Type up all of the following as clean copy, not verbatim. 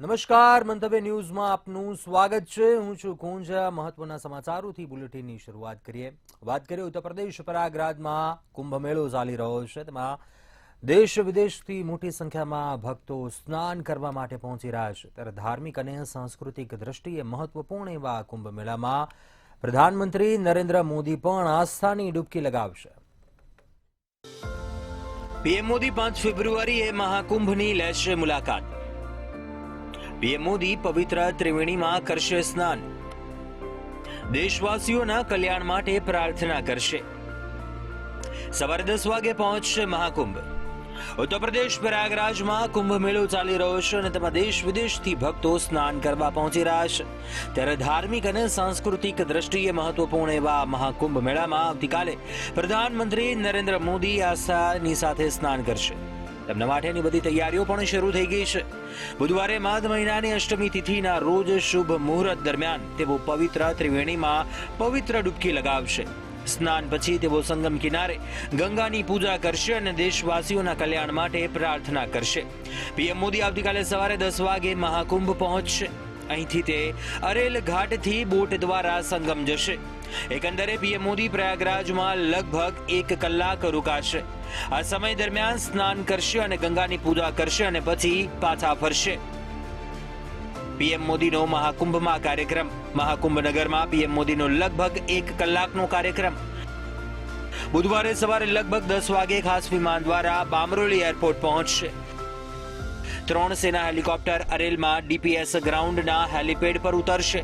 નમસ્કાર, મંતવ્ય ન્યૂઝમાં આપનું સ્વાગત છે. હું છું કુંજ. મહત્વના સમાચારોથી બુલેટિનની શરૂઆત કરીએ. વાત કરીએ ઉત્તર પ્રદેશ પ્રયાગરાજમાં કુંભ મેળો ચાલી રહ્યો છે. તેમાં દેશ વિદેશથી મોટી સંખ્યામાં ભક્તો સ્નાન કરવા માટે પહોંચી રહ્યા છે. ત્યારે ધાર્મિક અને સાંસ્કૃતિક દ્રષ્ટિએ મહત્વપૂર્ણ એવા કુંભ મેળામાં પ્રધાનમંત્રી નરેન્દ્ર મોદી પણ આસ્થાની ડૂબકી લગાવશે. પીએમ મોદી 5 ફેબ્રુઆરીએ મહાકુંભની લેશે મુલાકાત. પીએમ મોદી પવિત્ર ત્રિવેણીમાં કરશે સ્નાન. દેશવાસીઓના કલ્યાણ માટે પ્રાર્થના કરશે. સવારે 10 વાગે પહોંચશે મહાકુંભ. ઉત્તર પ્રદેશ પ્રયાગરાજમાં કુંભ મેળો ચાલી રહ્યો છે અને તેમાં દેશ વિદેશથી ભક્તો સ્નાન કરવા પહોંચી રહ્યા છે. ત્યારે ધાર્મિક અને સાંસ્કૃતિક દ્રષ્ટિએ મહત્વપૂર્ણ એવા મહાકુંભ મેળામાં આવતીકાલે પ્રધાનમંત્રી નરેન્દ્ર મોદી આસ્થાની સાથે સ્નાન કરશે. તેમના માટેની બધી તૈયારીઓ પણ શરૂ થઈ ગઈ છે. બુધવારે માઘ મહિનાની અષ્ટમી તિથિના રોજ શુભ મુહૂર્ત દરમિયાન તેઓ પવિત્ર ત્રિવેણીમાં પવિત્ર ડૂબકી લગાવશે. સ્નાન પછી તેઓ સંગમ કિનારે ગંગાની પૂજા કરશે અને દેશવાસીઓના કલ્યાણ માટે પ્રાર્થના કરશે. પીએમ મોદી આવતીકાલે સવારે 10 વાગે મહાકુંભ પહોંચશે. અહીંથી તે અરેલ ઘાટથી બોટ દ્વારા સંગમ જશે. એકંદરે પીએમ મોદી પ્રયાગરાજમાં લગભગ 1 કલાક રોકાશે. આ સમય દરમિયાન સ્નાન કરશે અને ગંગાની પૂજા કરશે અને પછી પાછા ફરશે. પીએમ મોદીનો મહાકુંભમાં કાર્યક્રમ. મહાકુંભ નગરમાં પીએમ મોદીનો લગભગ 1 કલાકનો કાર્યક્રમ. બુધવારે સવારે લગભગ 10 વાગે ખાસ વિમાન દ્વારા બામરોલી એરપોર્ટ પહોંચશે. 3 સેના હેલિકોપ્ટર અરેલમાં ડીપીએસ ગ્રાઉન્ડના હેલિપેડ પર ઉતરશે.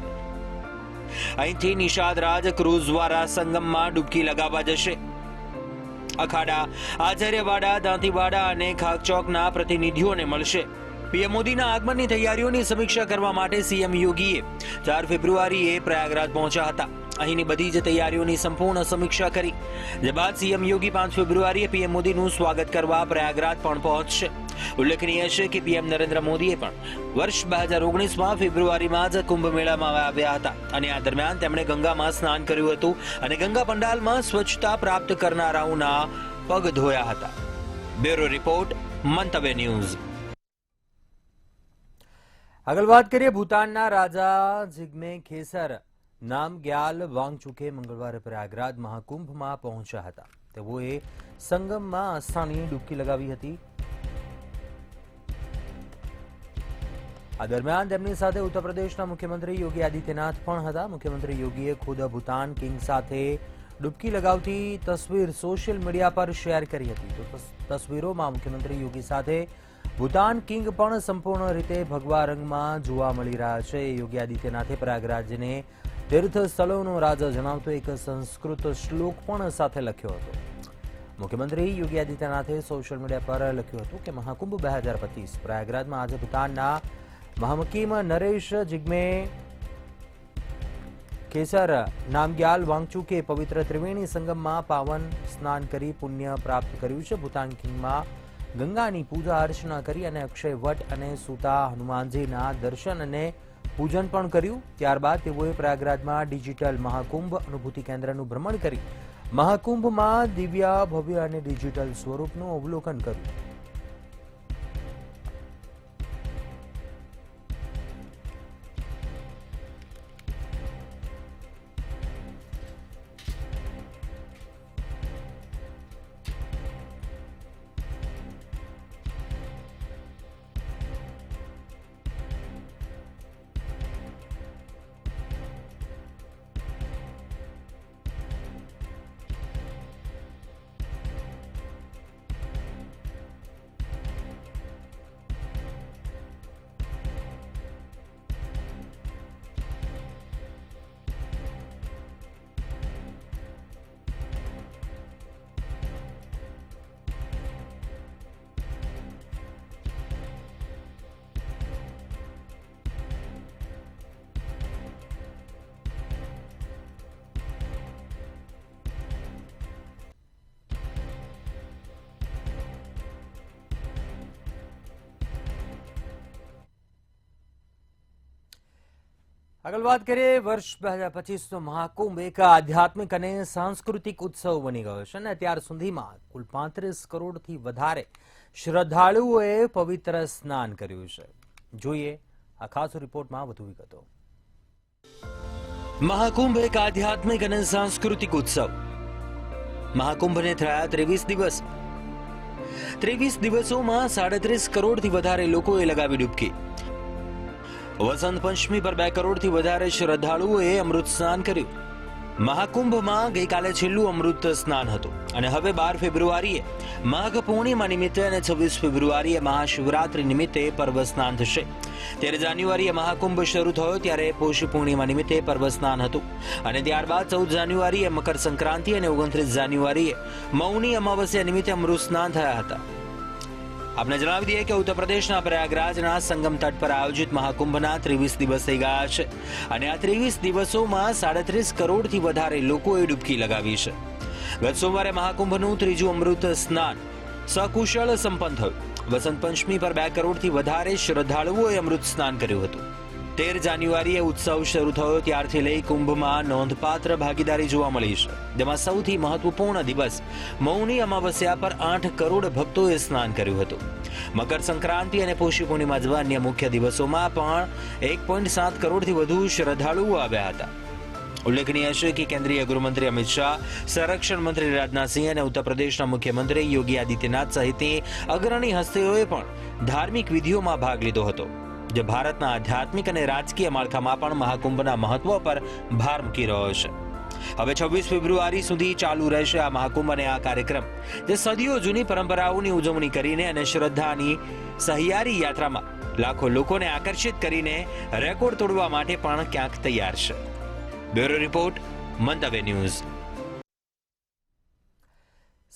અહીંથી નિષાદ રાજ ક્રૂઝ દ્વારા સંગમમાં ડૂબકી લગાવવા જશે. અખાડા, આચાર્યવાડા, દાંતીવાડા અને ખાકચોકના પ્રતિનિધિઓને મળશે. પીએમ મોદીના આગમનની તૈયારીઓની સમીક્ષા કરવા માટે સીએમ યોગીએ 4 ફેબ્રુઆરીએ પ્રયાગરાજ પહોંચ્યા હતા. અહીંની બધી જ તૈયારીઓની સંપૂર્ણ સમીક્ષા કરી. જે બાદ સીએમ યોગી 5 ફેબ્રુઆરીએ પીએમ મોદીનું સ્વાગત કરવા પ્રયાગરાજ પણ પહોંચશે. ઉલ્લેખનીય છે કે પીએમ નરેન્દ્ર મોદીએ પણ વર્ષ 2019માં ફેબ્રુઆરીમાં જ કુંભ મેળામાં આવ્યા હતા અને આ દરમિયાન તેમણે ગંગામાં સ્નાન કર્યું હતું અને ગંગા પંડાલમાં સ્વચ્છતા પ્રાપ્ત કરનારાઓના પગ ધોયા હતા. બ્યુરો રિપોર્ટ, મંતવ્ય ન્યૂઝ. આગળ વાત કરીએ ભૂતાનના રાજા જિગ્મે ખેસર નામગ્યાલ વાંગચુકે મંગળવારે પ્રયાગરાજ મહાકુંભમાં પહોંચ્યા હતા. તેઓએ સંગમમાં આસ્થાની ડૂબકી લગાવી હતી. આ દરમિયાન તેમની સાથે ઉત્તર પ્રદેશના મુખ્યમંત્રી યોગી આદિત્યનાથ પણ હતા. મુખ્યમંત્રી યોગીએ ખુદ ભૂતાન કિંગ સાથે ડૂબકી લગાવતી તસવીર સોશિયલ મીડિયા પર શેર કરી હતી. તો તસવીરોમાં મુખ્યમંત્રી યોગી સાથે ભૂતાન કિંગ પણ સંપૂર્ણ રીતે ભગવા રંગમાં જોવા મળી રહ્યા છે. યોગી આદિત્યનાથે પ્રયાગરાજને તીર્થ સ્થળોનો રાજા જણાવતો એક સંસ્કૃત શ્લોક પણ સાથે લખ્યો હતો. મુખ્યમંત્રી યોગી આદિત્યનાથે સોશિયલ મીડિયા પર લખ્યું હતું કે મહાકુંભ 2025 પ્રયાગરાજમાં આજે ભૂતાનના મહામકીમ નરેશ જિગ્મે ખેસર નામગ્યાલ વાંગચુકે પવિત્ર ત્રિવેણી સંગમમાં પાવન સ્નાન કરી પુણ્ય પ્રાપ્ત કર્યું છે. ભૂતાન કિંગમાં ગંગાની પૂજા અર્ચના કરી અને અક્ષય વટ અને સૂતા હનુમાનજીના દર્શન અને પૂજન પણ કર્યું. ત્યારબાદ તેઓએ પ્રયાગરાજમાં ડિજિટલ મહાકુંભ અનુભૂતિ કેન્દ્રનું ભ્રમણ કરી મહાકુંભમાં દિવ્ય ભવ્ય અને ડિજિટલ સ્વરૂપનું અવલોકન કર્યું. આગળ વાત કરીએ વર્ષ 2025નો મહાકુંભ એક આધ્યાત્મિક અને સાંસ્કૃતિક ઉત્સવ બની ગયો છે અને અત્યાર સુધીમાં કુલ 35 કરોડથી વધારે શ્રદ્ધાળુઓએ પવિત્ર સ્નાન કર્યું છે. જોઈએ આ ખાસ રિપોર્ટમાં વધુ વિગતો. મહાકુંભ એક આધ્યાત્મિક અને સાંસ્કૃતિક ઉત્સવ. મહાકુંભને થયા 23 દિવસ. 23 દિવસોમાં 37 કરોડથી વધારે લોકોએ લગાવી ડૂબકી. વસંત પંચમી પર 2 કરોડથી વધારે શ્રદ્ધાળુઓએ અમૃત સ્નાન કર્યું. મહાકુંભમાં ગઈકાલે છેલ્લું અમૃત સ્નાન હતું અને હવે 12 ફેબ્રુઆરીએ માઘ પૂર્ણિમા નિમિત્તે અને 26 ફેબ્રુઆરીએ મહાશિવરાત્રી નિમિત્તે પર્વ સ્નાન થશે. 13 જાન્યુઆરીએ મહાકુંભ શરૂ થયો ત્યારે પોષી પૂર્ણિમા નિમિત્તે પર્વ સ્નાન હતું અને ત્યારબાદ 14 જાન્યુઆરીએ મકર સંક્રાંતિ અને 29 જાન્યુઆરીએ મૌની અમાવસ્યા નિમિત્તે અમૃત સ્નાન થયા હતા. આપને જણાવી દઈએ કે ઉત્તર પ્રદેશના પ્રયાગરાજના સંગમ તટ પર આયોજિત મહાકુંભના 23 દિવસ થઈ ગયા છે અને આ 23 દિવસોમાં 37 કરોડથી વધારે લોકોએ ડૂબકી લગાવી છે. ગત સોમવારે મહાકુંભનું ત્રીજું અમૃત સ્નાન સકુશળ સંપન્ન થયું. વસંત પંચમી પર 2 કરોડથી વધારે શ્રદ્ધાળુઓએ અમૃત સ્નાન કર્યું હતું. 13 જાન્યુઆરીએ ઉત્સવ શરૂ થયો ત્યારથી લઈ કુંભમાં નોંધપાત્ર ભાગીદારી જોવા મળી છે. જેમાં સૌથી મહત્વપૂર્ણ દિવસ મૌની અમાવસ્યા પર 8 કરોડ ભક્તોએ સ્નાન કર્યું હતું. મકર સંક્રાંતિ અને પોષી પૂર્ણિમા જેવા અન્ય મુખ્ય દિવસોમાં પણ 1.7 કરોડથી વધુ શ્રદ્ધાળુઓ આવ્યા હતા. ઉલ્લેખનીય છે કે કેન્દ્રીય ગૃહમંત્રી અમિત શાહ, સંરક્ષણ મંત્રી રાજનાથસિંહ અને ઉત્તર પ્રદેશના મુખ્યમંત્રી યોગી આદિત્યનાથ સહિતની અગ્રણી હસ્તીઓએ પણ ધાર્મિક વિધિઓમાં ભાગ લીધો હતો, જે ભારતના આધ્યાત્મિક અને રાજકીય માળખામાં પણ મહાકુંભના મહત્વ પર ભાર મૂકી રહ્યો છે. હવે 26 ફેબ્રુઆરી સુધી ચાલુ રહેશે આ મહાકુંભ અને આ કાર્યક્રમ, જે સદીઓ જૂની પરંપરાઓની ઉજવણી કરીને અને શ્રદ્ધાની સહિયારી યાત્રામાં લાખો લોકોને આકર્ષિત કરીને રેકોર્ડ તોડવા માટે પણ ક્યાંક તૈયાર છે. બ્યુરો રિપોર્ટ, મંતવ્ય ન્યૂઝ.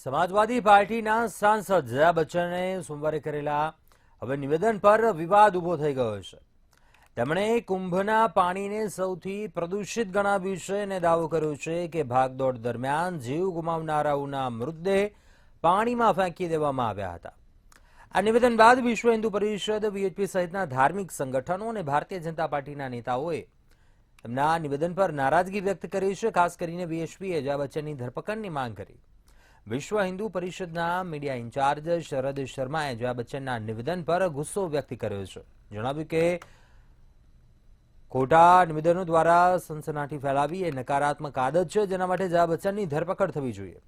સમાજવાદી પાર્ટીના સાંસદ જયા બચ્ચને સોમવારે કરેલા હવે નિવેદન પર વિવાદ ઉભો થઈ ગયો છે. તેમણે કુંભના પાણીને સૌથી પ્રદૂષિત ગણાવ્યું છે અને દાવો કર્યો છે કે ભાગદોડ દરમિયાન જીવ ગુમાવનારાઓના મૃતદેહ પાણીમાં ફેંકી દેવામાં આવ્યા હતા. આ નિવેદન બાદ વિશ્વ હિન્દુ પરિષદ, વીએચપી સહિતના ધાર્મિક સંગઠનો અને ભારતીય જનતા પાર્ટીના નેતાઓએ તેમના નિવેદન પર નારાજગી વ્યક્ત કરી છે. ખાસ કરીને વીએચપીએ જયા બચ્ચનની ધરપકડની માંગ કરી. વિશ્વ હિન્દુ પરિષદના મીડિયા ઇન્ચાર્જ શરદ શર્માએ જયા બચ્ચનના નિવેદન પર ગુસ્સો વ્યક્ત કર્યો છે. જણાવ્યું કે ખોટા નિવેદનો દ્વારા સનસનાટી ફેલાવી એ નકારાત્મક આદત છે, જેના માટે જયા બચ્ચનની ધરપકડ થવી જોઈએ.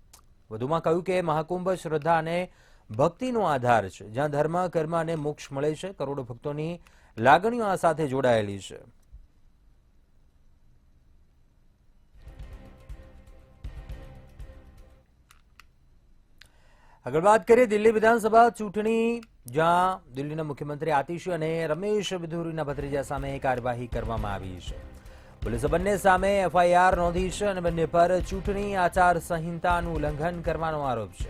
વધુમાં કહ્યું કે મહાકુંભ શ્રદ્ધા અને ભક્તિનો આધાર છે, જ્યાં ધર્મ, કર્મ અને મોક્ષ મળે છે. કરોડો ભક્તોની લાગણીઓ આ સાથે જોડાયેલી છે. આગળ વાત કરીએ દિલ્હી વિધાનસભા ચૂંટણી, જ્યાં દિલ્હીના મુખ્યમંત્રી આતિશી અને રમેશ બિધુરીના ભત્રીજા સામે કાર્યવાહી કરવામાં આવી છે. પોલીસે બંને સામે એફઆઈઆર નોંધી છે અને બંને પર ચૂંટણી આચાર સંહિતાનું ઉલ્લંઘન કરવાનો આરોપ છે.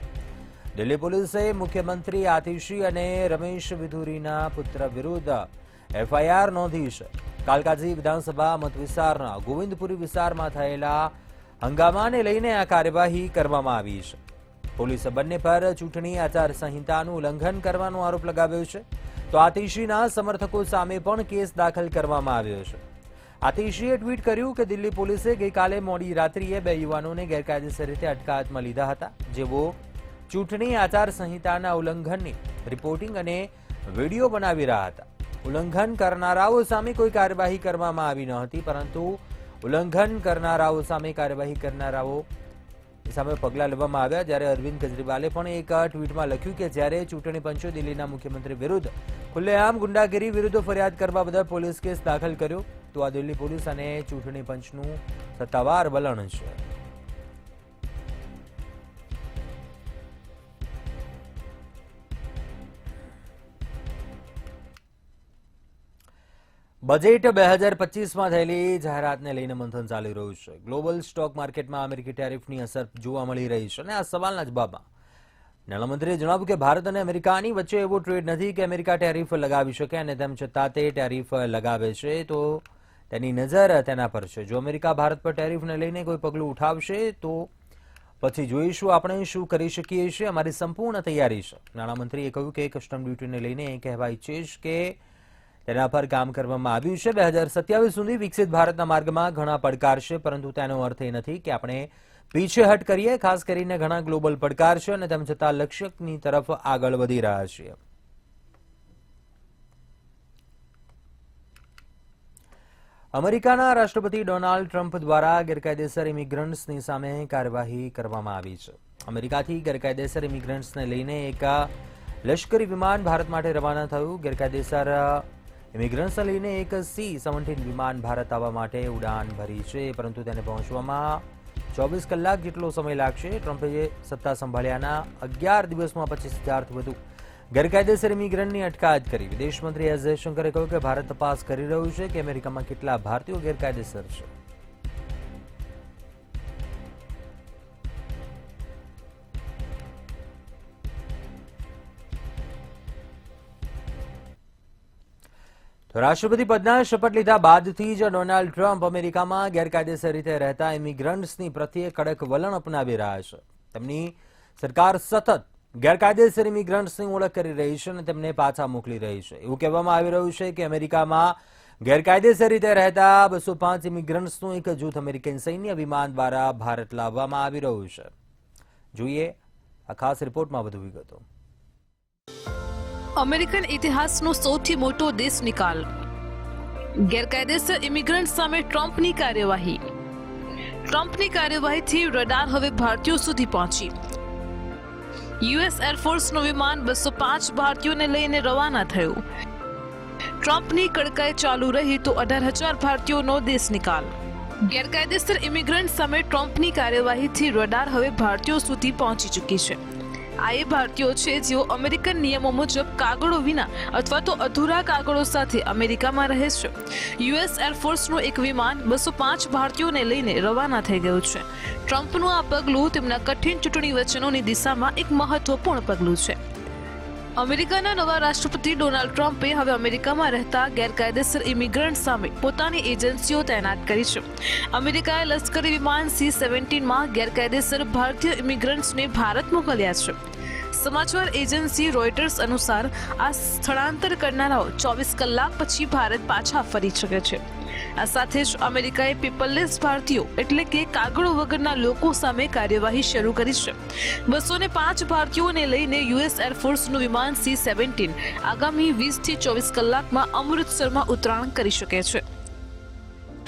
દિલ્હી પોલીસે મુખ્યમંત્રી આતિશી અને રમેશ બિધુરીના પુત્ર વિરુદ્ધ એફઆઈઆર નોંધી છે. કાલકાજી વિધાનસભા મતવિસ્તારના ગોવિંદપુરી વિસ્તારમાં થયેલા હંગામાને લઈને આ કાર્યવાહી કરવામાં આવી છે. પોલીસે બંને પર ચૂંટણી આચાર સંહિતાનું ઉલ્લંઘન કરવાનો આરોપ લગાવ્યો છે. તો આતિશીના સમર્થકો સામે પણ કેસ દાખલ કરવામાં આવ્યો છે. આતિશીએ ટ્વીટ કર્યું કે દિલ્હી પોલીસે ગઈકાલે મોડી રાત્રિએ 2 યુવાનોને ગેરકાયદેસર રીતે અટકાયતમાં લીધા હતા, જેઓ ચૂંટણી આચાર સંહિતાના ઉલ્લંઘનની રિપોર્ટિંગ અને વિડીયો બનાવી રહ્યા હતા. ઉલ્લંઘન કરનારાઓ સામે કોઈ કાર્યવાહી કરવામાં આવી ન હતી, પરંતુ ઉલ્લંઘન કરનારાઓ સામે કાર્યવાહી કરનારાઓ સામે પગલાં લેવામાં આવ્યા. જ્યારે અરવિંદ કેજરીવાલે પણ એક ટ્વીટમાં લખ્યું કે જ્યારે ચૂંટણી પંચે દિલ્હીના મુખ્યમંત્રી વિરુદ્ધ ખુલ્લેઆમ ગુંડાગીરી વિરુદ્ધ ફરિયાદ કરવા બદલ પોલીસ કેસ દાખલ કર્યો, તો આ દિલ્હી પોલીસ અને ચૂંટણી પંચનું સત્તાવાર વલણ છે. બજેટ 2025માં થયેલી જાહેરાતને લઈને મંથન ચાલી રહ્યું છે. ગ્લોબલ સ્ટોક માર્કેટમાં અમેરિકી ટેરિફની અસર જોવા મળી રહી છે અને આ સવાલના જવાબમાં નાણામંત્રીએ જણાવ્યું કે ભારત અને અમેરિકાની વચ્ચે એવો ટ્રેડ નથી કે અમેરિકા ટેરિફ લગાવી શકે અને તેમ છતાં તે ટેરિફ લગાવે છે, તો તેની નજર તેના પર છે. જો અમેરિકા ભારત પર ટેરિફને લઈને કોઈ પગલું ઉઠાવશે તો પછી જોઈશું આપણે શું કરી શકીએ છીએ. અમારી સંપૂર્ણ તૈયારી છે. નાણામંત્રીએ કહ્યું કે કસ્ટમ ડ્યુટીને લઈને કહેવા ઈચ્છીશ કે તેના પર કામ કરવામાં આવ્યું છે. 2027 સુધી વિકસિત ભારતના માર્ગમાં ઘણા પડકાર છે, પરંતુ તેનો અર્થ એ નથી કે આપણે પીછેહટ કરીએ. ખાસ કરીને ઘણા ગ્લોબલ પડકાર છે અને તેમ છતાં લક્ષ્યની તરફ આગળ વધી રહ્યા છીએ. અમેરિકાના રાષ્ટ્રપતિ ડોનાલ્ડ ટ્રમ્પ દ્વારા ગેરકાયદેસર ઇમિગ્રન્ટ્સની સામે કાર્યવાહી કરવામાં આવી છે. અમેરિકાથી ગેરકાયદેસર ઇમિગ્રન્ટ્સને લઈને એક લશ્કરી વિમાન ભારત માટે રવાના થયું. ગેરકાયદેસર ઇમિગ્રન્ટ્સને લઈને એક C-17 વિમાન ભારત આવવા માટે ઉડાન ભરી છે, પરંતુ તેને પહોંચવામાં 24 કલાક જેટલો સમય લાગશે. ટ્રમ્પે સત્તા સંભાળ્યાના 11 દિવસમાં 25,000થી વધુ ગેરકાયદેસર ઇમિગ્રન્ટની અટકાયત કરી. વિદેશ મંત્રી એસ જયશંકરે કહ્યું કે ભારત તપાસ કરી રહ્યું છે કે અમેરિકામાં કેટલા ભારતીયો ગેરકાયદેસર છે. તો રાષ્ટ્રપતિ પદના શપથ લીધા બાદથી જ ડોનાલ્ડ ટ્રમ્પ અમેરિકામાં ગેરકાયદેસર રીતે રહેતા ઇમિગ્રન્ટ્સની પ્રત્યે કડક વલણ અપનાવી રહ્યા છે. તેમની સરકાર સતત ગેરકાયદેસર ઇમિગ્રન્ટ્સની ઓળખ કરી રહી છે અને તેમને પાછા મોકલી રહી છે. એવું કહેવામાં આવી રહ્યું છે કે અમેરિકામાં ગેરકાયદેસર રીતે રહેતા 205 ઇમિગ્રન્ટ્સનું એક જૂથ અમેરિકન સૈન્ય વિમાન દ્વારા ભારત લાવવામાં આવી રહ્યું છે. જોઈએ આ ખાસ રિપોર્ટમાં વધુ વિગતો. અમેરિકન ઇતિહાસનો સૌથી મોટો દેશ નિકાલ, ગેરકાયદેસર ઇમિગ્રન્ટ સામે ટ્રમ્પની કાર્યવાહી. ટ્રમ્પની કાર્યવાહીથી રડાર હવે ભારતીયો સુધી પહોંચી. યુએસ એરફોર્સનું વિમાન 205 ભારતીયોને લઈને રવાના થયું. ટ્રમ્પની કડકાઈ ચાલુ રહી તો 18,000 ભારતીયોનો દેશ નિકાલ. ગેરકાયદેસર ઇમિગ્રન્ટ સામે ટ્રમ્પની કાર્યવાહીથી રડાર હવે ભારતીયો સુધી પહોંચી ચૂકી છે. આ એ ભારતીયો છે જેઓ અમેરિકન નિયમો મુજબ કાગળો વિના અથવા તો અધૂરા કાગળો સાથે અમેરિકામાં રહે છે. યુએસ એરફોર્સનું એક વિમાન 205 ભારતીયોને લઈને રવાના થઈ ગયું છે. ટ્રમ્પનું આ પગલું તેમના કઠિન ચૂંટણી વચનોની દિશામાં એક મહત્વપૂર્ણ પગલું છે. અમેરિકાના નવા રાષ્ટ્રપતિ ડોનાલ્ડ ટ્રમ્પે હવે અમેરિકામાં રહેતા ગેરકાયદેસર ઇમિગ્રન્ટ સામે પોતાની એજન્સીઓ તૈનાત કરી છે. અમેરિકાએ લશ્કરી વિમાન C-17માં ગેરકાયદેસર ભારતીય ઇમિગ્રન્ટ્સને ભારત મોકલ્યા છે. સમાચાર એજન્સી રોયટર્સ અનુસાર આ સ્થળાંતર કરનારાઓ 24 કલાક પછી ભારત પાછા ફરી શકે છે. આ સાથે જ અમેરિકાએ પેપરલેસ ભારતીયો એટલે કે કાગળો વગરના લોકો સામે કાર્યવાહી શરૂ કરી છે. 205 ભારતીયોને લઈને યુએસ એરફોર્સનું વિમાન C-17 આગામી 20 થી 24 કલાકમાં અમૃતસરમાં ઉતરાણ કરી શકે છે.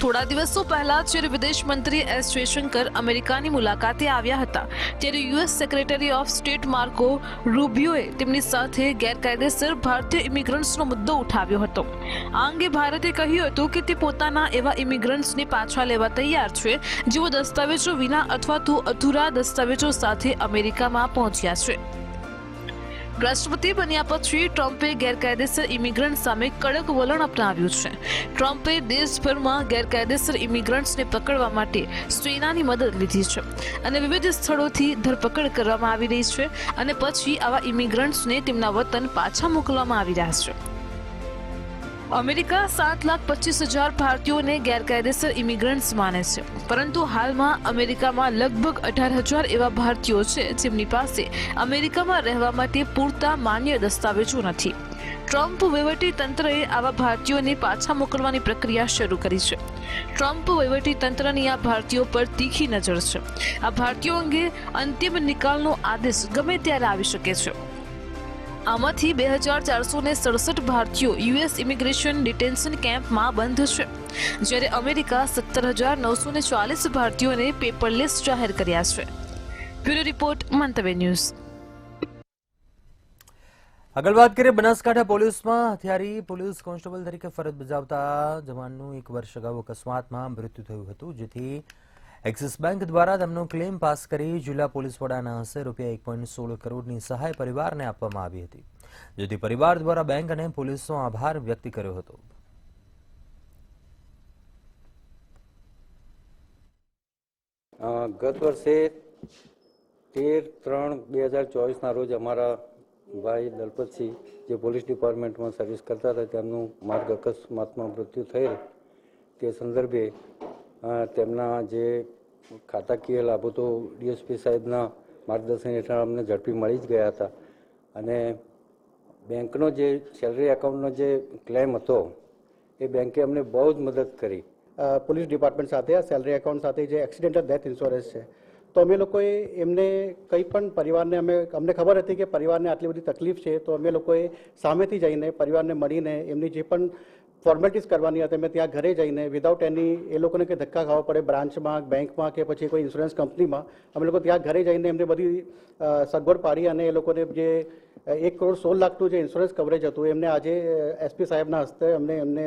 થોડા દિવસો પહેલા જ્યારે વિદેશ મંત્રી એસ જયશંકર અમેરિકાની મુલાકાતે આવ્યા હતા ત્યારે US secretary of state Marco રૂબિયોએ તેમની સાથે ગેરકાયદેસર ભારતીય ઇમિગ્રન્ટ્સનો મુદ્દો ઉઠાવ્યો હતો. આ અંગે ભારતે કહ્યું હતું કે તે પોતાના એવા ઇમિગ્રન્ટ્સને પાછા લેવા તૈયાર છે જેઓ દસ્તાવેજો વિના અથવા તો અધૂરા દસ્તાવેજો સાથે અમેરિકામાં પહોંચ્યા છે. રાષ્ટ્રપતિ બન્યા પછી ટ્રમ્પે ગેરકાયદેસર ઇમિગ્રન્ટ સામે કડક વલણ અપનાવ્યું છે. ટ્રમ્પે દેશભરમાં ગેરકાયદેસર ઇમિગ્રન્ટ્સને પકડવા માટે સેનાની મદદ લીધી છે અને વિવિધ સ્થળોથી ધરપકડ કરવામાં આવી રહી છે અને પછી આવા ઇમિગ્રન્ટ્સને તેમના વતન પાછા મોકલવામાં આવી રહ્યા છે. અમેરિકા 7,25,000 ભારતીયોને ગેરકાયદેસર ઇમિગ્રન્ટ્સ માને છે, પરંતુ હાલમાં અમેરિકામાં લગભગ 18,000 એવા ભારતીયો છે જેમની પાસે અમેરિકામાં રહેવા માટે પૂરતા માન્ય દસ્તાવેજો નથી. ટ્રમ્પ વહીવટી તંત્રએ આવા ભારતીયોને પાછા મોકલવાની પ્રક્રિયા શરૂ કરી છે. ટ્રમ્પ વહીવટી તંત્રની આ ભારતીયો પર તીખી નજર છે. આ ભારતીયો અંગે અંતિમ નિકાલનો આદેશ ગમે ત્યારે આવી શકે છે. આમાંથી 2,467 ભારતીયો યુએસ ઇમિગ્રેશન ડિટેન્શન કેમ્પમાં બંધ છે, જ્યારે અમેરિકા 17,940 ભારતીયોને પેપરલેસ જાહેર કર્યા છે. બ્યુરો રિપોર્ટ, મંતવ્ય ન્યૂઝ. આગળ વાત કરીએ બનાસકાંઠા પોલીસમાં. હથિયારી પોલીસ કોન્સ્ટેબલ તરીકે ફરજ બજાવતા જવાનનું 1 વર્ષ અગાઉ અકસ્માતમાં મૃત્યુ થયું હતું, જેથી એક્સિસ બેંક દ્વારા તેમનો ક્લેમ પાસ કરી જિલ્લા પોલીસ વડાના હસ્તે ₹1.16 કરોડની સહાય પરિવારને આપવામાં આવી હતી, જેથી પરિવાર દ્વારા બેંક અને પોલીસનો આભાર વ્યક્ત કર્યો હતો. ગત વર્ષે 13/3/2024ના રોજ અમારા ભાઈ દલપતસિંહ જે પોલીસ ડિપાર્ટમેન્ટમાં સર્વિસ કરતા હતા તેમનું માર્ગ અકસ્માતમાં મૃત્યુ થયેલ. તે સંદર્ભે તેમના જે ખાતાકીય લાભો તો ડીએસપી સાહેબના માર્ગદર્શન હેઠળ અમને ઝડપી મળી જ ગયા હતા અને બેંકનો જે સેલરી એકાઉન્ટનો જે ક્લેમ હતો એ બેંકે અમને બહુ જ મદદ કરી. પોલીસ ડિપાર્ટમેન્ટ સાથે આ સેલરી એકાઉન્ટ સાથે જે એક્સિડેન્ટલ ડેથ ઇન્સ્યોરન્સ છે, તો અમે લોકોએ એમને કંઈ પણ પરિવારને અમને ખબર હતી કે પરિવારને આટલી બધી તકલીફ છે, તો અમે લોકોએ સામેથી જઈને પરિવારને મળીને એમની જે પણ ફોર્મેલિટીઝ કરવાની હતી અમે ત્યાં ઘરે જઈને વિધાઉટ એની એ લોકોને કંઈ ધક્કા ખાવા પડે બ્રાન્ચમાં બેંકમાં કે પછી કોઈ ઇન્સ્યોરન્સ કંપનીમાં અમે લોકો ત્યાં ઘરે જઈને એમને બધી સગવડ પાડી અને એ લોકોને જે 1,16,00,000નું જે ઇન્સ્યોરન્સ કવરેજ હતું એમને આજે એસપી સાહેબના હસ્તે એમને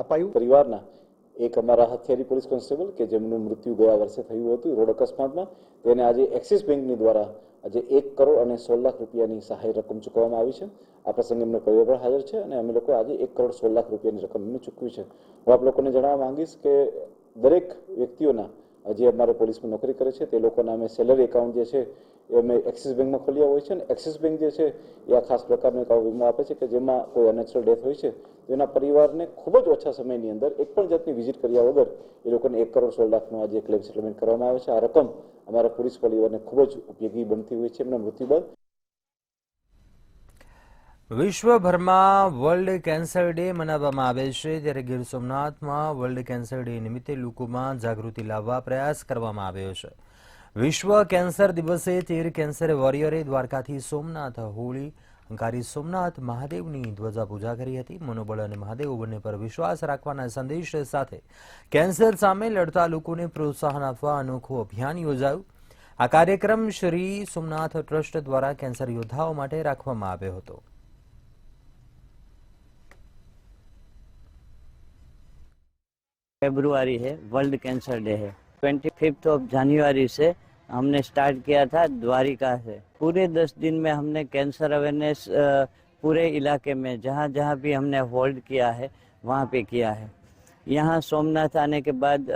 અપાયું. પરિવારના એક અમારા હથિયારી પોલીસ કોન્સ્ટેબલ કે જેમનું મૃત્યુ ગયા વર્ષે થયું હતું રોડ અકસ્માતમાં, તેને આજે એક્સિસ બેંકની દ્વારા આજે 1,16,00,000 રૂપિયાની સહાય રકમ ચૂકવવામાં આવી છે. આ પ્રસંગે એમનો પરિવાર પણ હાજર છે અને અમે લોકો આજે 1,16,00,000 રૂપિયાની રકમ એમને ચૂકવી છે. હું આપ લોકોને જણાવવા માંગીશ કે દરેક વ્યક્તિઓના જે અમારે પોલીસમાં નોકરી કરે છે તે લોકોના અમે સેલરી એકાઉન્ટ જે છે એ અમે એક્સિસ બેંકમાં ખોલ્યા હોય છે અને એક્સિસ બેંક જે છે એ આ ખાસ પ્રકારનો એક વીમો આપે છે કે જેમાં કોઈ અનેચરલ ડેથ હોય છે તો એના પરિવારને ખૂબ જ ઓછા સમયની અંદર એક પણ જાતની વિઝિટ કર્યા વગર એ લોકોને 1,16,00,000નું આજે ક્લેમ સેટલમેન્ટ કરવામાં આવે છે. આ રકમ અમારા પોલીસ પરિવારને ખૂબ જ ઉપયોગી બનતી હોય છે એમના મૃત્યુ બાદ. વિશ્વભરમાં વર્લ્ડ કેન્સર ડે મનાવવામાં આવે છે, ત્યારે ગીર સોમનાથમાં વર્લ્ડ કેન્સર ડે નિમિત્તે લોકોમાં જાગૃતિ લાવવા પ્રયાસ કરવામાં આવ્યો છે. વિશ્વ કેન્સર દિવસે 13 કેન્સર વોરિયરે દ્વારકાથી સોમનાથ હોળી અંકારી સોમનાથ મહાદેવની ધ્વજા પૂજા કરી હતી. મનોબળ અને મહાદેવ બંને પર વિશ્વાસ રાખવાના સંદેશ સાથે કેન્સર સામે લડતા લોકોને પ્રોત્સાહન આપવા અનોખું અભિયાન યોજાયું. આ કાર્યક્રમ શ્રી સોમનાથ ટ્રસ્ટ દ્વારા કેન્સર યોદ્ધાઓ માટે રાખવામાં આવ્યો હતો. फरवरी है, वर्ल्ड कैंसर डे है। 25 जनवरी से हमने स्टार्ट किया था द्वारिका से। पूरे 10 दिन में हमने कैंसर अवेयरनेस पूरे इलाके में जहाँ जहाँ भी हमने होल्ड किया है वहाँ पे किया है। यहाँ सोमनाथ आने के बाद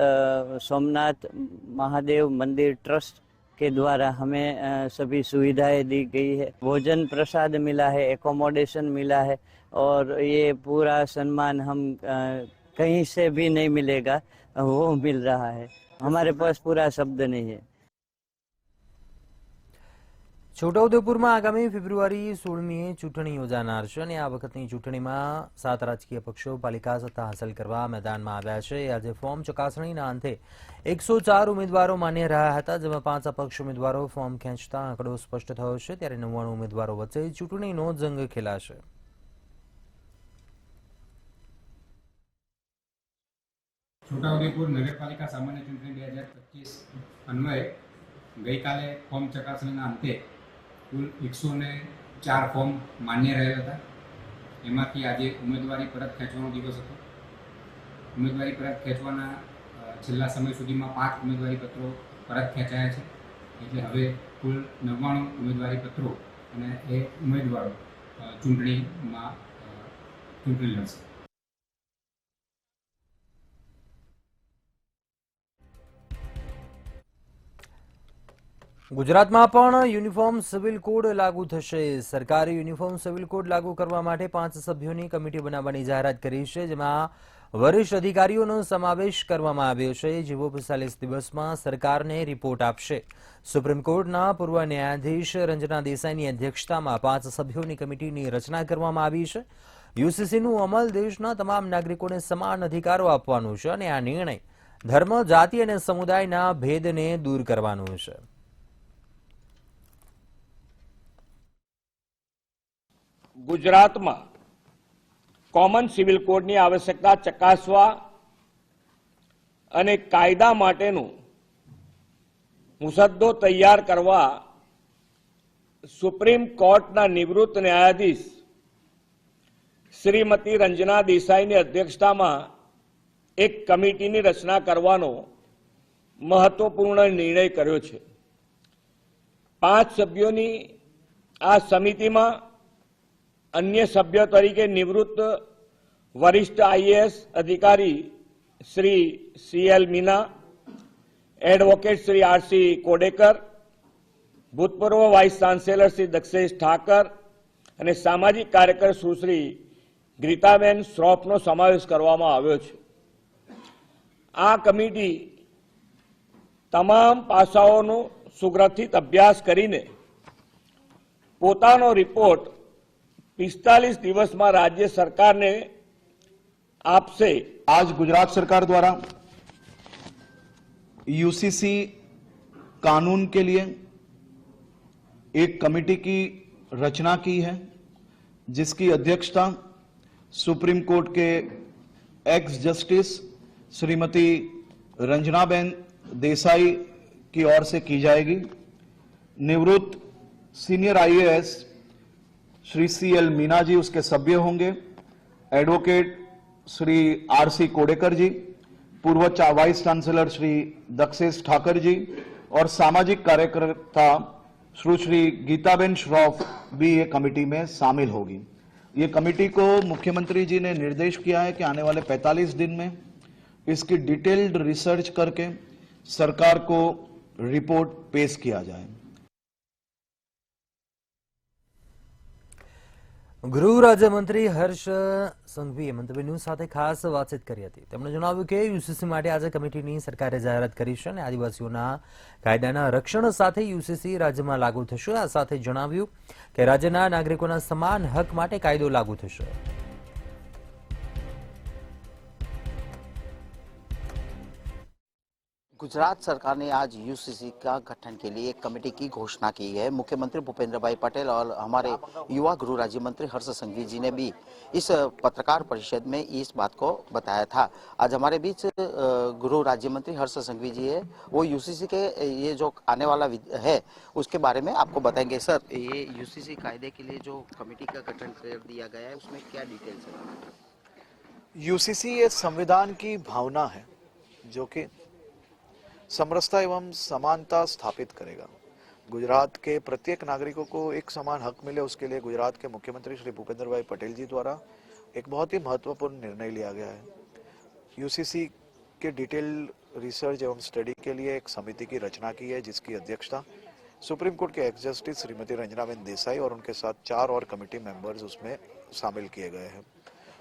सोमनाथ महादेव मंदिर ट्रस्ट के द्वारा हमें सभी सुविधाएं दी गई है। भोजन प्रसाद मिला है, एकोमोडेशन मिला है और ये पूरा सम्मान हम कहीं से भी नहीं मिलेगा, वो मिल रहा है। हमारे पास पूरा शब्द नहीं है। છોટાઉદેપુરમાં આગામી ફેબ્રુઆરી 16મીએ ચૂંટણી યોજાનાર છે અને આ વખતની ચૂંટણીમાં 7 રાજકીય પક્ષો પાલિકા સત્તા હાંસલ કરવા મેદાનમાં આવ્યા છે. આજે ફોર્મ ચકાસણીના અંતે 104 ઉમેદવારો માન્ય રહ્યા હતા, જેમાં 5 અપક્ષ ઉમેદવારો ફોર્મ ખેંચતા આંકડો સ્પષ્ટ થયો છે. ત્યારે 99 ઉમેદવારો વચ્ચે ચૂંટણીનો જંગ ખેલાશે. છોટાઉદેપુર નગરપાલિકા સામાન્ય ચૂંટણી 2025 અન્વયે ગઈકાલે ફોર્મ ચકાસણીના અંતે કુલ 104 ફોર્મ માન્ય રહ્યા હતા. એમાંથી આજે ઉમેદવારી પરત ખેંચવાનો દિવસ હતો. ઉમેદવારી પરત ખેંચવાના છેલ્લા સમય સુધીમાં 5 ઉમેદવારી પત્રો પરત ખેંચાયા છે. એટલે હવે કુલ 99 ઉમેદવારી પત્રો અને એ ઉમેદવારો ચૂંટણી લડશે. ગુજરાતમાં પણ યુનિફોર્મ સિવિલ કોડ લાગુ થશે. સરકારે યુનિફોર્મ સિવિલ કોડ લાગુ કરવા માટે 5 સભ્યોની કમિટી બનાવવાની જાહેરાત કરી છે, જેમાં વરિષ્ઠ અધિકારીઓનો સમાવેશ કરવામાં આવ્યો છે, જેઓ 45 દિવસમાં સરકારને રિપોર્ટ આપશે. સુપ્રીમ કોર્ટના પૂર્વ ન્યાયાધીશ રંજના દેસાઈની અધ્યક્ષતામાં 5 સભ્યોની કમિટીની રચના કરવામાં આવી છે. યુસીસીનું અમલ દેશના તમામ નાગરિકોને સમાન અધિકારો આપવાનું છે અને આ નિર્ણય ધર્મ, જાતિ અને સમુદાયના ભેદને દૂર કરવાનું છે. ગુજરાતમાં કોમન સિવિલ કોડની આવશ્યકતા ચકાસવા અને કાયદા માટેનો મુસદ્દો તૈયાર કરવા સુપ્રીમ કોર્ટના નિવૃત્ત ન્યાયાધીશ શ્રીમતી રંજના દેસાઈની અધ્યક્ષતામાં એક કમિટીની રચના કરવાનો મહત્વપૂર્ણ નિર્ણય કર્યો છે. 5 સભ્યોની આ સમિતિમાં अन्य सभ्य तरीके निवृत्त वरिष्ठ आईएएस अधिकारी Shri CL Meena, advocate Shri RC Kodekar, भूतपूर्व वाइस चांसेलर श्री दक्षेश ठाकर અને સામાજિક કાર્યકર સુશ્રી ગીતાબેન શ્રોફનો સમાવેશ કરવામાં આવ્યો છે. આ કમિટી તમામ પાસાઓનો સુગ્રથિત અભ્યાસ કરીને પોતાનો રિપોર્ટ 45 दिवस में राज्य सरकार ने आपसे आज गुजरात सरकार द्वारा यूसीसी कानून के लिए एक कमेटी की रचना की है, जिसकी अध्यक्षता सुप्रीम कोर्ट के एक्स जस्टिस श्रीमती रंजनाबेन देसाई की ओर से की जाएगी। निवृत्त senior IAS Shri CL Meena ji उसके सभ्य होंगे। एडवोकेट श्री आरसी कोडेकर जी, पूर्व वाइस चांसलर श्री दक्षेश ठाकर जी और सामाजिक कार्यकर्ता श्री गीताबेन श्रॉफ भी ये कमेटी में शामिल होगी। ये कमेटी को मुख्यमंत्री जी ने निर्देश किया है कि आने वाले 45 दिन में इसकी डिटेल्ड रिसर्च करके सरकार को रिपोर्ट पेश किया जाए। ગૃહ રાજ્યમંત્રી હર્ષ સંઘવીએ મંત્રી ન્યૂઝ સાથે ખાસ વાતચીત કરી હતી। તેમણે જણાવ્યું કે યુસીસી માટે આજે કમિટીની સરકારે જાહેરાત કરી છે અને આદિવાસીઓના કાયદાના રક્ષણ સાથે યુસીસી રાજ્યમાં લાગુ થશે। આ સાથે જણાવ્યું કે રાજ્યના નાગરિકોના સમાન હક માટે કાયદો લાગુ થશે। गुजरात सरकार ने आज यूसीसी का गठन के लिए एक कमेटी की घोषणा की है। मुख्यमंत्री भूपेंद्र भाई पटेल और हमारे युवा गृह राज्य मंत्री हर्ष संघवी जी ने भी इस पत्रकार परिषद में इस बात को बताया था। आज हमारे बीच गृह राज्य मंत्री हर्ष संघवी जी है, वो यूसीसी के ये जो आने वाला है उसके बारे में आपको बताएंगे। सर, ये यूसीसी कायदे के लिए जो कमेटी का गठन कर दिया गया है उसमें क्या डिटेल्स है? यूसीसी ये संविधान की भावना है जो कि समरसता एवं समानता स्थापित करेगा। गुजरात के प्रत्येक नागरिकों को एक समान हक मिले, उसके लिए गुजरात के मुख्यमंत्री श्री भूपेंद्र भाई पटेल जी द्वारा एक बहुत ही महत्वपूर्ण निर्णय लिया गया है। यूसीसी के डिटेल रिसर्च एवं स्टडी के लिए एक समिति की रचना की है, जिसकी अध्यक्षता सुप्रीम कोर्ट के एक्स जस्टिस श्रीमती रंजनाबेन देसाई और उनके साथ 4 और कमेटी मेंबर्स उसमें शामिल किए गए हैं।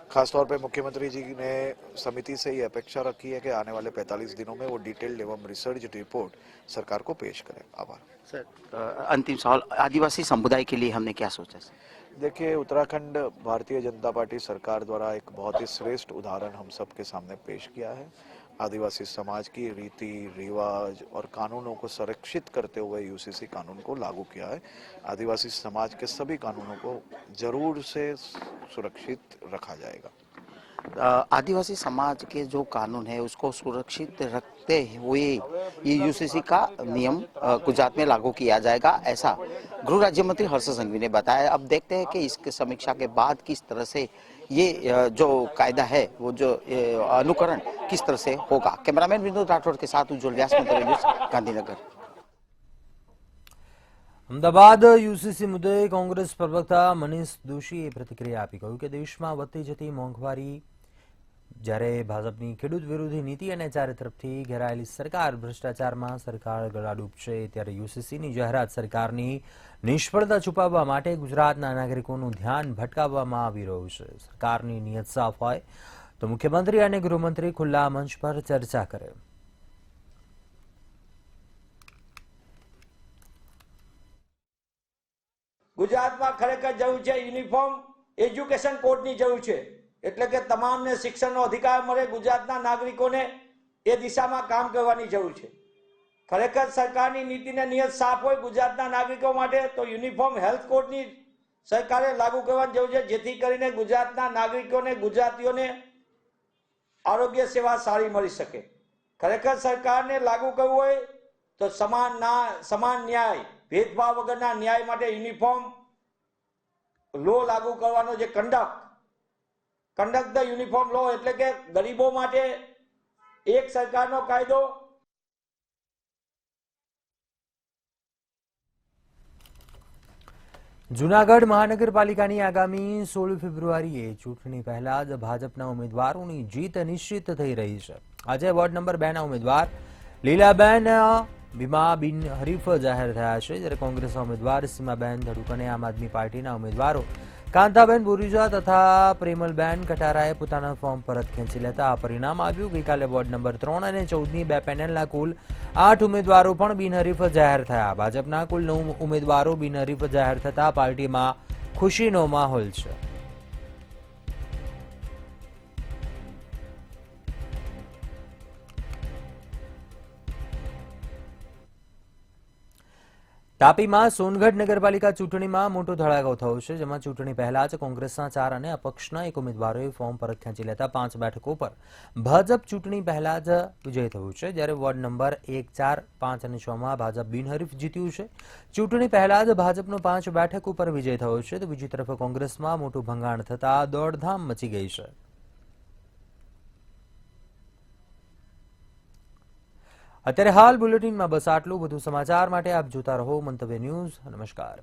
खासतौर पे मुख्यमंत्री जी ने समिति से ये अपेक्षा रखी है कि आने वाले 45 दिनों में वो डिटेल्ड एवं रिसर्च रिपोर्ट सरकार को पेश करें। आभार। सर, अंतिम सवाल, आदिवासी समुदाय के लिए हमने क्या सोचा? देखिए, उत्तराखंड भारतीय जनता पार्टी सरकार द्वारा एक बहुत ही श्रेष्ठ उदाहरण हम सबके सामने पेश किया है। आदिवासी समाज की रीति रिवाज और कानूनों को संरक्षित करते हुए यूसीसी कानून को लागू किया है। आदिवासी समाज के सभी कानूनों को जरूर से सुरक्षित रखा जाएगा। आदिवासी समाज के जो कानून है उसको सुरक्षित रखते हुए ये यूसीसी का नियम गुजरात में लागू किया जाएगा, ऐसा गृह राज्य मंत्री हर्ष संघवी ने बताया। अब देखते हैं कि इसके समीक्षा के बाद किस तरह से ये जो कायदा है वो जो अनुकरण किस तरह से होगा। कैमरामैन विनोद राठौड़ के साथ उज्जवल व्यास, मंत्री न्यूज़, गांधीनगर। અમદાવાદ યુસીસી મુદ્દે કોંગ્રેસ પ્રવક્તા મનીષ દોશીએ પ્રતિક્રિયા આપી કહ્યું કે દેશમાં વધતી જતી મોંઘવારી, જ્યારે ભાજપની ખેડૂત વિરોધી નીતિ અને ચારે તરફથી ઘેરાયેલી સરકાર ભ્રષ્ટાચારમાં સરકાર ગળાડૂબ છે, ત્યારે યુસીસીની જાહેરાત સરકારની નિષ્ફળતા છુપાવવા માટે ગુજરાતના નાગરિકોનું ધ્યાન ભટકાવવામાં આવી રહ્યું છે। સરકારની નિયત સાફ હોય તો મુખ્યમંત્રી અને ગૃહમંત્રી ખુલ્લા મંચ પર ચર્ચા કરે। ગુજરાતમાં ખરેખર જરૂર છે યુનિફોર્મ એજ્યુકેશન કોડની જરૂર છે, એટલે કે તમામને શિક્ષણનો અધિકાર મળે, ગુજરાતના નાગરિકોને એ દિશામાં કામ કરવાની જરૂર છે। ખરેખર સરકારની નીતિને નિયત સાફ હોય ગુજરાતના નાગરિકો માટે તો યુનિફોર્મ હેલ્થ કોડની સરકારે લાગુ કરવાની જરૂર છે, જેથી કરીને ગુજરાતના નાગરિકોને, ગુજરાતીઓને આરોગ્ય સેવા સારી મળી શકે। ખરેખર સરકારને લાગુ કરવું હોય તો સમાન ન્યાય, भेदभाव वगरना न्याय माटे यूनिफॉर्म लो लागू करवानो जे कंडक्ट द यूनिफॉर्म लो एटले के गरीबों माटे एक सरकारनो कायदो। જૂનાગઢ મહાનગરપાલિકાની આગામી 16 ફેબ્રુઆરીએ ચૂંટણી પહેલા જ ભાજપના ઉમેદવારોની જીત નિશ્ચિત થઈ રહી છે। આજે વોર્ડ નંબર 2ના ઉમેદવાર લીલાબેન ભીમા બિનહરીફ જાહેર થયા છે, જ્યારે કોંગ્રેસના ઉમેદવાર સીમાબેન ધડુક અને આમ આદમી પાર્ટીના ઉમેદવારો કાંતાબેન બોરીજા તથા પ્રેમલબેન કટારાએ પોતાના ફોર્મ પરત ખેંચી લેતા આ પરિણામ આવ્યું। ગઈકાલે વોર્ડ નંબર 3 અને 14ની 2 પેનલના કુલ 8 ઉમેદવારો પણ બિનહરીફ જાહેર થયા। ભાજપના કુલ 9 ઉમેદવારો બિનહરીફ જાહેર થતા પાર્ટીમાં ખુશીનો માહોલ છે। તાપીમાં સોનગઢ નગરપાલિકા ચૂંટણીમાં મોટો ધડાકો થયો છે, જેમાં ચૂંટણી પહેલા જ કોંગ્રેસના 4 અને અપક્ષના 1 ઉમેદવારોએ ફોર્મ પરત ખેંચી લેતા 5 બેઠકો પર ભાજપ ચૂંટણી પહેલા જ વિજય થયું છે, જ્યારે વોર્ડ નંબર 1, 4, 5 અને 6 માં ભાજપ બિનહરીફ જીત્યું છે. ચૂંટણી પહેલા જ ભાજપનો 5 બેઠક ઉપર વિજય થયો છે, તો બીજી તરફ કોંગ્રેસમાં મોટું ભંગાણ થતા દોડધામ મચી ગઈ છે. અત્યારે હાલ બુલેટિનમાં બસ આટલું. વધુ સમાચાર માટે આપ જોતા રહો મંતવ્ય ન્યૂઝ. નમસ્કાર.